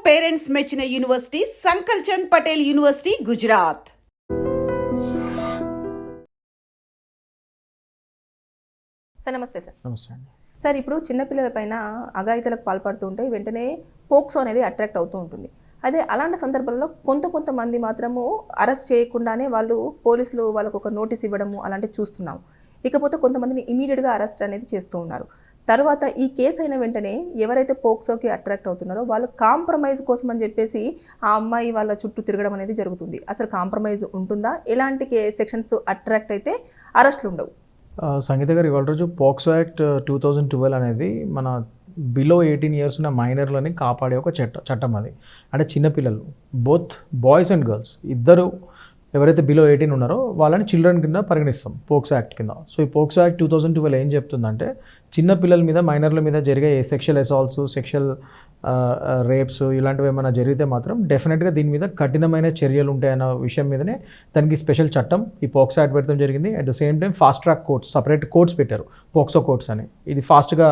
Parents మెచ్చిన university Sankalchand Patel university Gujarat. Sir namaste sir. Namaste అండి. Sir ఇప్పుడు చిన్నపిల్లలపైన అఘాయితలకు పాల్పడుతుంటే వెంటనే పోక్సో అనేది అట్రాక్ట్ అవుతూ ఉంటుంది. అదే అలాంటి సందర్భంలో కొంతమంది మాత్రము అరెస్ట్ చేయకుండానే పోలీసులు వాళ్ళకు ఒక నోటీస్ ఇవ్వడము అలాంటివి చూస్తున్నాము. ఇకపోతే కొంతమందిని ఇమీడియట్గా అరెస్ట్ అనేది చేస్తూ ఉన్నారు. తర్వాత ఈ కేసు అయిన వెంటనే ఎవరైతే పోక్సోకి అట్రాక్ట్ అవుతున్నారో వాళ్ళు కాంప్రమైజ్ కోసం అని చెప్పేసి ఆ అమ్మాయి వాళ్ళ చుట్టూ తిరగడం అనేది జరుగుతుంది. అసలు కాంప్రమైజ్ ఉంటుందా? ఎలాంటి సెక్షన్స్ అట్రాక్ట్ అయితే అరెస్టులు ఉండవు? సంగీత గారు, ఇవాళ రోజు పోక్సో యాక్ట్ 2012 అనేది మన బిలో 18 years ఉన్న మైనర్లని కాపాడే ఒక చట్టం అది. అంటే చిన్నపిల్లలు, బోత్ బాయ్స్ అండ్ గర్ల్స్ ఇద్దరు ఎవరైతే బిలో 18 ఉన్నారో వాళ్ళని చిల్డ్రన్ కింద పరిగణిస్తాం పోక్సో యాక్ట్ కింద. సో ఈ పోక్సో యాక్ట్ 2012 ఏం చెప్తుందంటే, చిన్నపిల్లల మీద, మైనర్ల మీద జరిగే సెక్షువల్ అసాల్ట్స్, సెక్షువల్ రేప్స్ ఇలాంటివి ఏమైనా జరిగితే మాత్రం డెఫినెట్గా దీని మీద కఠినమైన చర్యలు ఉంటాయన్న విషయం మీదనే దానికి స్పెషల్ చట్టం ఈ పోక్సో యాక్ట్ పెట్టడం జరిగింది. At the same time fast track courts, separate courts పెట్టారు, పోక్సో కోర్ట్స్ అని. ఇది ఫాస్ట్గా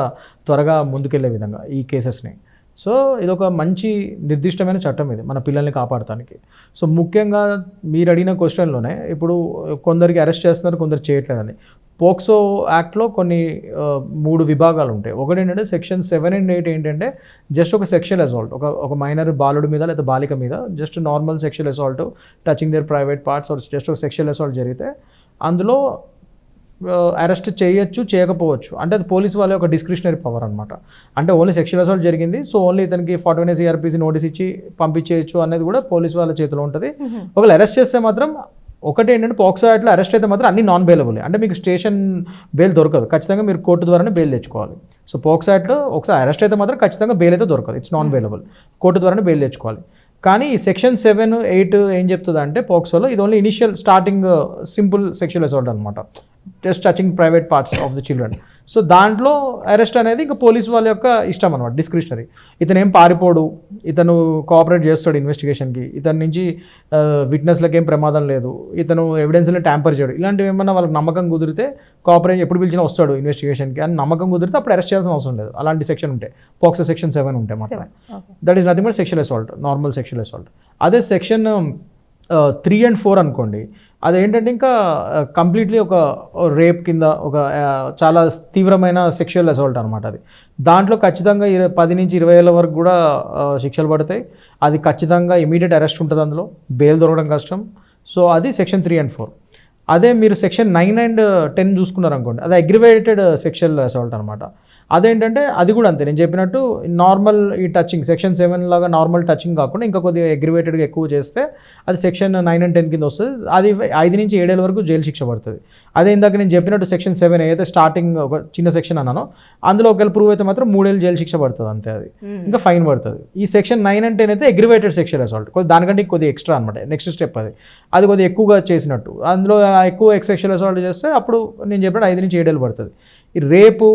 త్వరగా ముందుకెళ్లే విధంగా ఈ కేసెస్ని. సో ఇది ఒక మంచి నిర్దిష్టమైన చట్టం ఇది మన పిల్లల్ని కాపాడటానికి. సో ముఖ్యంగా మీరు అడిగిన క్వశ్చన్లోనే ఇప్పుడు కొందరికి అరెస్ట్ చేస్తున్నారు, కొందరు చేయట్లేదని. పోక్సో యాక్ట్లో కొన్ని 3 విభాగాలు ఉంటాయి. ఒకటి ఏంటంటే సెక్షన్ 7 and 8 ఏంటంటే జస్ట్ ఒక సెక్షువల్ అసాల్ట్, ఒక మైనర్ బాలుడి మీద లేదా బాలిక మీద just normal sexual assault, touching their private parts or just ఒక సెక్షువల్ అసాల్ట్ జరిగితే అందులో అరెస్ట్ చేయొచ్చు, చేయకపోవచ్చు. అంటే అది పోలీసు వాళ్ళ ఒక డిస్క్రిషనరీ పవర్ అనమాట. అంటే ఓన్లీ సెక్షువల్ అసాల్ట్ జరిగింది, సో ఓన్లీ ఇతనికి 41 CRPC నోటీస్ ఇచ్చి పంపించేయచ్చు అనేది కూడా పోలీసు వాళ్ళ చేతిలో ఉంటుంది. ఒకవేళ అరెస్ట్ చేస్తే మాత్రం ఒకటి ఏంటంటే, పోక్సో యాక్ట్లో అరెస్ట్ అయితే మాత్రం అన్ని నాన్ బెయిలబుల్. అంటే మీకు స్టేషన్ బెయిల్ దొరకదు, ఖచ్చితంగా మీరు కోర్టు ద్వారానే బెయిల్ తెచ్చుకోవాలి. సో పోక్సో యాక్ట్లో ఒకసారి అరెస్ట్ అయితే మాత్రం ఖచ్చితంగా బెయిల్ అయితే దొరకదు, ఇట్స్ నాన్ బెయిలబుల్, కోర్టు ద్వారానే బెయిల్ తెచ్చుకోవాలి. కానీ ఈ సెక్షన్ 7, 8 ఏం చెప్తుంది అంటే పోక్సోలో ఇది only initial starting simple sexual assault అనమాట, just touching private parts of the children. So దాంట్లో అరెస్ట్ అనేది ఇంకా పోలీసు వాళ్ళ యొక్క ఇష్టం అనమాట, డిస్క్రిషనరీ. ఇతను ఏం పారిపోడు, ఇతను కోఆపరేట్ చేస్తాడు ఇన్వెస్టిగేషన్కి, ఇతని నుంచి విట్నెస్లకు ఏం ప్రమాదం లేదు, ఇతను ఎవిడెన్స్ని ట్యాంపర్ చేయడు, ఇలాంటివి ఏమన్నా వాళ్ళకి నమ్మకం కుదిరితే కోఆపరేట్ ఎప్పుడు పిలిచినా వస్తాడు ఇన్వెస్టిగేషన్కి అని నమ్మకం కుదిరితే అప్పుడు అరెస్ట్ చేయాల్సిన అవసరం లేదు. అలాంటి సెక్షన్ ఉంటాయి, పోక్సో సెక్షన్ 7 ఉంటాయి మాత్రం. That is nothing but sexual assault, normal sexual assault. అదే సెక్షన్ 3 and 4 అనుకోండి, అదేంటంటే ఇంకా కంప్లీట్లీ ఒక రేప్ కింద, ఒక చాలా తీవ్రమైన సెక్షువల్ అసాల్ట్ అనమాట అది. దాంట్లో ఖచ్చితంగా 10 నుంచి 20 ఏళ్ళ వరకు కూడా శిక్షలు పడతాయి. అది ఖచ్చితంగా ఇమీడియట్ అరెస్ట్ ఉంటుంది, అందులో బెయిల్ దొరకడం కష్టం. సో అది సెక్షన్ 3 and 4. అదే మీరు సెక్షన్ 9 and 10 చూసుకున్నారు అనుకోండి, అది అగ్రివేటెడ్ సెక్షువల్ అసాల్ట్ అనమాట. అదేంటంటే అది కూడా అంతే, నేను చెప్పినట్టు నార్మల్ ఈ టచింగ్ సెక్షన్ 7 లాగా నార్మల్ టచింగ్ కాకుండా ఇంకా కొద్దిగా అగ్రివేటెడ్గా ఎక్కువ చేస్తే అది సెక్షన్ 9 and 10 కింద వస్తుంది. అది 5 నుంచి 7 ఏళ్ళ వరకు జైలు శిక్ష పడుతుంది. అదే ఇందాక నేను చెప్పినట్టు సెక్షన్ 7 ఏదైతే స్టార్టింగ్ ఒక చిన్న సెక్షన్ అన్నానో అందులో ఒకవేళ ప్రూవ్ అయితే మాత్రం 3 ఏళ్ళు జైలు శిక్ష పడుతుంది అంతే, అది ఇంకా ఫైన్ పడుతుంది. ఈ సెక్షన్ 9 and 10 అయితే అగ్రివేటెడ్ సెక్షువల్ అసాల్ట్, దానికంటే కొద్దిగా ఎక్స్ట్రా అనమాట, నెక్స్ట్ స్టెప్ అది కొద్దిగా ఎక్కువగా చేసినట్టు. అందులో ఎక్కువ సెక్షువల్ అసాల్ట్ చేస్తే అప్పుడు నేను చెప్పినట్టు 5 నుంచి 7 ఏళ్ళు పడుతుంది. ఈ రేపు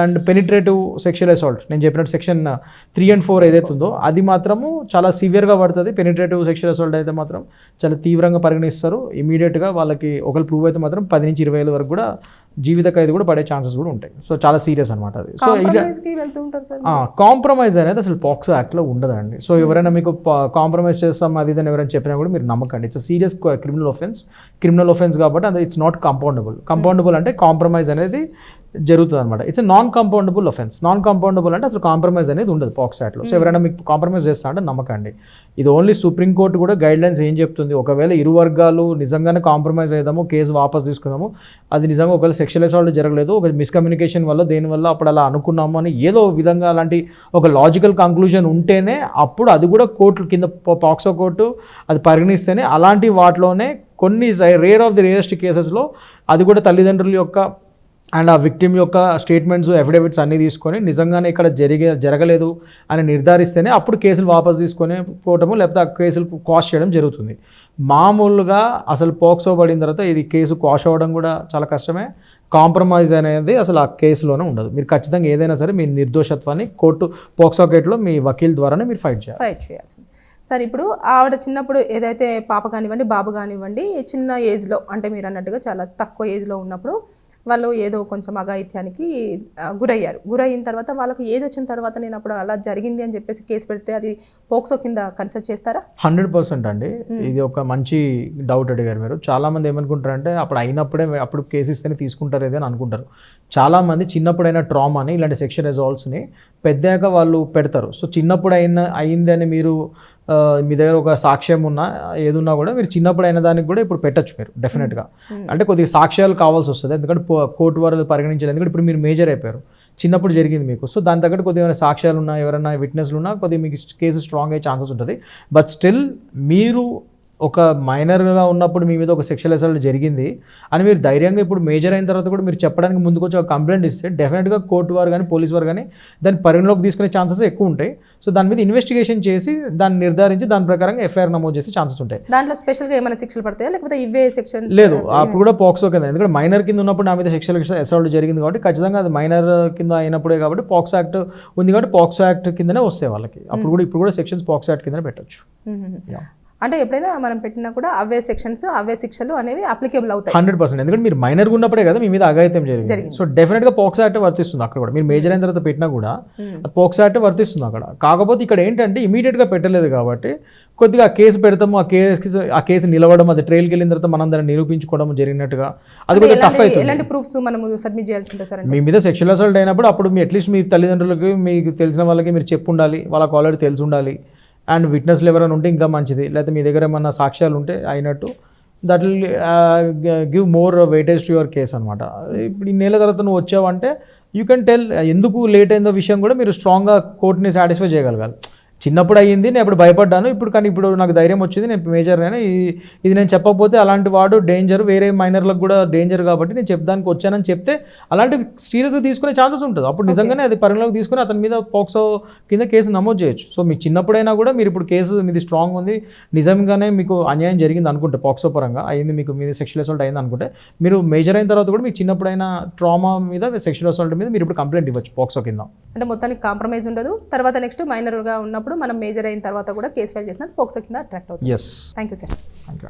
అండ్ పెనిట్రేటివ్ సెక్షువల్ అసాల్ట్ నేను చెప్పినట్టు సెక్షన్ 3 and 4 ఏదైతే ఉందో అది మాత్రము చాలా సివియర్గా పడుతుంది. పెనిట్రేటివ్ సెక్షువల్ అసాల్ట్ అయితే మాత్రం చాలా తీవ్రంగా పరిగణిస్తారు. ఇమీడియట్గా వాళ్ళకి ఒకరు ప్రూవ్ అయితే మాత్రం 10 నుంచి 20 ఏళ్ళ వరకు కూడా జీవిత ఖైదు కూడా పడే ఛాన్సెస్ కూడా ఉంటాయి. సో చాలా సీరియస్ అనమాట అది. సో కాంప్రమైజ్ అనేది అసలు పోక్సో యాక్ట్లో ఉండదండి. సో ఎవరైనా మీకు కాంప్రమైజ్ చేస్తాం అది ఇదని ఎవరైనా చెప్పినా కూడా మీరు నమ్మకండి. ఇట్స్ సీరియస్ క్రిమినల్ ఒఫెన్స్ కాబట్టి అది ఇట్స్ నాట్ కంపౌండబుల్ అంటే కాంప్రమైజ్ అనేది జరుగుతుంది అనమాట. It's non compoundable offence. Non compoundable అంటే అసలు కాంప్రమైజ్ అనేది ఉండదు పోక్సో యాక్ట్లో. సో ఎవరైనా మీకు కాంప్రమైజ్ చేస్తా అంటే నమ్మకండి. ఇది ఓన్లీ సుప్రీంకోర్టు కూడా గైడ్ లైన్స్ ఏం చెప్తుంది, ఒకవేళ ఇరు వర్గాలు నిజంగానే కాంప్రమైజ్ అయ్యాము, కేసు వాపస్ తీసుకుందాము, అది నిజంగా ఒకవేళ సెక్షువల్ అసాల్ట్ జరగలేదు, ఒక మిస్కమ్యూనికేషన్ వల్ల దేనివల్ల అప్పుడు అలా అనుకున్నాము అని ఏదో విధంగా అలాంటి ఒక లాజికల్ కంక్లూజన్ ఉంటేనే అప్పుడు అది కూడా కోర్టు కింద పోక్సో కోర్టు అది పరిగణిస్తేనే అలాంటి వాటిలోనే కొన్ని రేర్ ఆఫ్ ది రేరెస్ట్ కేసెస్లో అది కూడా తల్లిదండ్రుల యొక్క అండ్ ఆ విక్టిమ్ యొక్క స్టేట్మెంట్స్, ఎఫిడేవిట్స్ అన్నీ తీసుకొని నిజంగానే ఇక్కడ జరగలేదు అని నిర్ధారిస్తేనే అప్పుడు కేసులు వాపసు తీసుకొని పోవటము లేకపోతే ఆ కేసులు క్వాష్ చేయడం జరుగుతుంది. మామూలుగా అసలు పోక్సో పడిన తర్వాత ఇది కేసు క్వాష్ అవ్వడం కూడా చాలా కష్టమే. కాంప్రమైజ్ అనేది అసలు ఆ కేసులోనే ఉండదు. మీరు ఖచ్చితంగా ఏదైనా సరే మీ నిర్దోషత్వాన్ని పోక్సో కేసులో మీ వకీల్ ద్వారానే మీరు ఫైట్ చేయాల్సింది. సార్ ఇప్పుడు ఆవిడ చిన్నప్పుడు ఏదైతే పాప కానివ్వండి బాబు కానివ్వండి చిన్న ఏజ్లో అంటే మీరు అన్నట్టుగా చాలా తక్కువ ఏజ్లో ఉన్నప్పుడు వాళ్ళు ఏదో కొంచెం అఘాయిత్యానికి గురయిన తర్వాత వాళ్ళకి ఏజ్ వచ్చిన తర్వాత నేను అప్పుడు అలా జరిగింది అని చెప్పేసి కేసు పెడితే అది పోక్సో కింద కన్సిడర్ చేస్తారా? 100% అండి. ఇది ఒక మంచి డౌట్ అడిగారు మీరు. చాలామంది ఏమనుకుంటారంటే అప్పుడు అయినప్పుడే అప్పుడు కేసు ఇస్తేనే తీసుకుంటారు ఏదో అని అనుకుంటారు. చాలామంది చిన్నప్పుడైనా ట్రామాని ఇలాంటి సెక్షువల్ అసాల్ట్స్ని పెద్దాక వాళ్ళు పెడతారు. సో చిన్నప్పుడు అయిందని మీరు మీ దగ్గర ఒక సాక్ష్యం ఉన్నా ఏదున్నా కూడా మీరు చిన్నప్పుడు అయిన దానికి కూడా ఇప్పుడు పెట్టచ్చు మీరు డెఫినెట్గా. అంటే కొద్దిగా సాక్ష్యాలు కావాల్సి వస్తుంది, ఎందుకంటే కోర్టు వారు పరిగణించాలి. ఎందుకంటే ఇప్పుడు మీరు మేజర్ అయిపోయారు, చిన్నప్పుడు జరిగింది మీకు. సో దాని తగ్గట్టు కొద్దిగా సాక్ష్యాలు ఉన్నా, ఎవరైనా విట్నెస్లు ఉన్నా కొద్దిగా మీకు కేసు స్ట్రాంగ్ అయ్యే ఛాన్సెస్ ఉంటుంది. బట్ స్టిల్ మీరు ఒక మైనర్గా ఉన్నప్పుడు మీ మీద ఒక సెక్షువల్ అసాల్ట్ జరిగింది అని మీరు ధైర్యంగా ఇప్పుడు మేజర్ అయిన తర్వాత కూడా మీరు చెప్పడానికి ముందుకు వచ్చి ఒక కంప్లైంట్ ఇస్తే డెఫినెట్గా కోర్టు వారు కానీ పోలీసు వారు కానీ దాన్ని పరిగణలోకి తీసుకునే ఛాన్సెస్ ఎక్కువ ఉంటాయి. సో దాని మీద ఇన్వెస్టిగేషన్ చేసి దాన్ని నిర్ధారించి దాని ప్రకారంగా ఎఫ్ఐఆర్ నమోదు చేసే ఛాన్సెస్ ఉంటాయి. దాంట్లో స్పెషల్గా ఏమైనా శిక్షలు పడతాయా లేకపోతే ఇవే సెక్షన్? లేదు, అప్పుడు కూడా పోక్సో కింద, ఎందుకంటే మైనర్ కింద ఉన్నప్పుడు నా మీద సెక్షువల్ అసాల్ట్ జరిగింది కాబట్టి ఖచ్చితంగా అది మైనర్ కింద అయినప్పుడే కాబట్టి పాక్సో యాక్ట్ ఉంది కాబట్టి పాక్సో యాక్ట్ కిందనే వస్తాయి వాళ్ళకి. అప్పుడు కూడా ఇప్పుడు కూడా సెక్షన్స్ పాక్సో యాక్ట్ కిందనే పెట్టచ్చు. అంటే ఎప్పుడైనా మనం పెట్టినా కూడా అవే సెక్షన్స్ అవే శిక్షలు అనేవి అప్లికేబుల్ అవుతాయి 100%. ఎందుకంటే మీరు మైనర్గా ఉన్నప్పుడే కదా మీ మీద అఘాయిత్యం జరిగింది. సో డెఫినెట్గా పోక్సో యాక్ట్ వర్తిస్తుంది అక్కడ కూడా. మీరు మేజర్ అయిన తర్వాత పెట్టినా కూడా పోక్సో యాక్ట్ వర్తిస్తుంది అక్కడ. కాకపోతే ఇక్కడ ఏంటంటే ఇమీడియట్గా పెట్టలేదు కాబట్టి కొద్దిగా ఆ కేసు పెడతాము, ఆ కేసు నిలవడం, అది ట్రైల్కి వెళ్ళిన తర్వాత మనం దాన్ని నిరూపించుకోవడం జరిగినట్టుగా అది కొద్దిగా టఫ్ అవుతుంది. ఎలాంటి ప్రూఫ్స్ మనం సబ్మిట్ చేయాల్సి ఉంటుంది సార్? మీ మీద సెక్షువల్ అసాల్ట్ అయినప్పుడు అప్పుడు మీ అట్లీస్ట్ మీ తల్లిదండ్రులకి మీకు తెలిసిన వాళ్ళకి మీరు చెప్పు ఉండాలి, వాళ్ళకి ఆల్రెడీ తెలిసి ఉండాలి. అండ్ విట్నెస్లు ఎవరైనా ఉంటే ఇంకా మంచిది, లేకపోతే మీ దగ్గర ఏమన్నా సాక్ష్యాలు ఉంటే అయినట్టు that will give more weightage to your case అనమాట. ఇప్పుడు ఈ నెల తర్వాత నువ్వు వచ్చావంటే యూ కెన్ టెల్ ఎందుకు లేట్ అయిందో విషయం కూడా మీరు స్ట్రాంగ్గా కోర్టుని సాటిస్ఫై చేయగలగాలి. చిన్నప్పుడు అయ్యింది, నేను ఇప్పుడు భయపడ్డాను, ఇప్పుడు కానీ ఇప్పుడు నాకు ధైర్యం వచ్చింది, నేను మేజర్ అయినా ఇది నేను చెప్పకపోతే అలాంటి వాడు డేంజర్, వేరే మైనర్లకు కూడా డేంజర్ కాబట్టి నేను చెప్పడానికి వచ్చానని చెప్తే అలాంటి సీరియస్గా తీసుకునే ఛాన్సెస్ ఉంటుంది. అప్పుడు నిజంగానే అది పరిగణలోకి తీసుకుని అతని మీద పోక్సో కింద కేసు నమోదు చేయొచ్చు. సో మీ చిన్నప్పుడైనా కూడా మీరు ఇప్పుడు కేసు మీది స్ట్రాంగ్ ఉంది, నిజంగానే మీకు అన్యాయం జరిగింది అనుకుంటే, పోక్సో పరంగా అయింది, మీకు మీద సెక్షువల్ అసాల్ట్ అయింది అనుకుంటే, మీరు మేజర్ అయిన తర్వాత కూడా మీకు చిన్నప్పుడైనా ట్రామా మీద సెక్షువల్ అసాల్ట్ మీద మీరు ఇప్పుడు కంప్లైంట్ ఇవ్వచ్చు పోక్సో కింద. అంటే మొత్తానికి కాంప్రమైజ్ ఉండదు. తర్వాత నెక్స్ట్ మైనర్గా ఉన్నప్పుడు మనం మేజర్ అయిన తర్వాత కూడా కేసు ఫైల్ చేసినట్టు పోక్సో కింద అట్రాక్ట్ అవుతుంది. Yes. Thank you, sir. Thank you.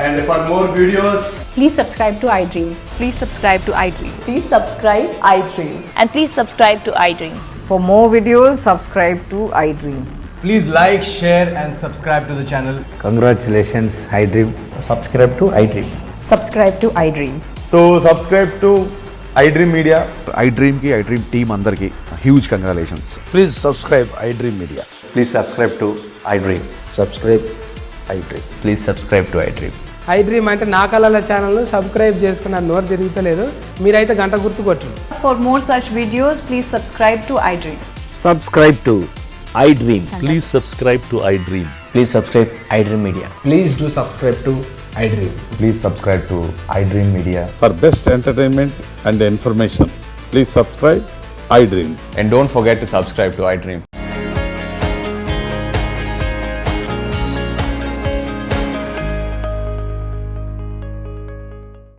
And for more videos, Please subscribe to iDream. Please subscribe to iDream. Please subscribe iDream. And please subscribe to iDream. For more videos, subscribe to iDream. please like, share and subscribe to the channel. Congratulations, iDream. Subscribe to iDream. Subscribe to iDream. So subscribe to iDream Media. iDream की iDream team अंदर की huge congratulations. Please subscribe iDream Media. Please subscribe to iDream. Subscribe iDream. Please subscribe to iDream. iDream అంటే నా కళల channel subscribe చేసుకున్న నోరు తిరుగుతలేదు, మీరైతే గంట గుర్తు కొట్టండి. For more such videos, please subscribe to iDream. Subscribe to iDream. Please subscribe to iDream. Please subscribe iDream Media. Please do subscribe to iDream. Please subscribe to iDream Media. For best entertainment and information, please subscribe iDream. And don't forget to subscribe to iDream.